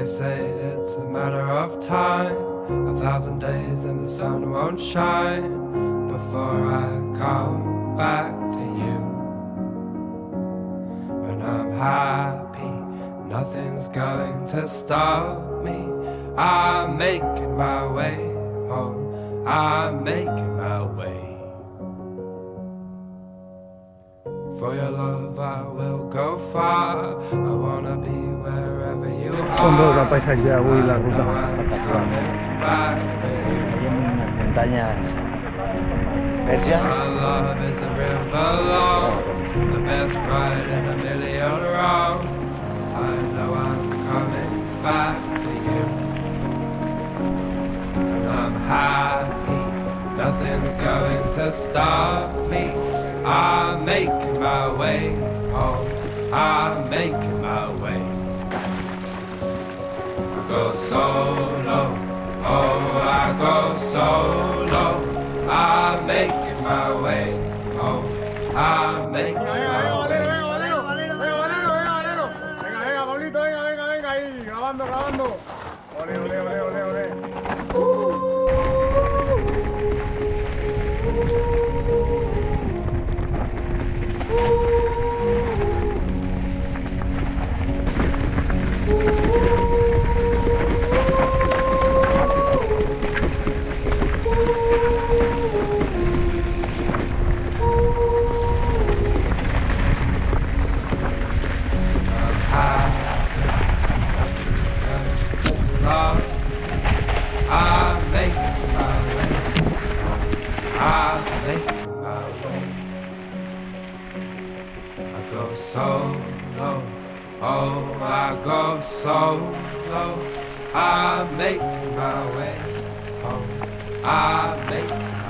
They say it's a matter of time, 1,000 days and the sun won't shine before I come back to you. When I'm happy, nothing's going to stop me. I'm making my way home, I'm making my way. For your love I will go far, I wanna be wherever you Com veus el are. paisatge avui, la ruta? Coming back for you. Unes muntanyes verges. My love is a river long, the best ride in a million wrongs. I know I'm coming back to you. And I'm happy, nothing's going to stop me. I'm making my way home, I'm making my way. I go solo, oh I go solo. I'm making my way home, I'm making my way. Venga, Pablito, venga, ahí, grabando. Ole. Solo, oh I go solo. I'm making my way home, I'm making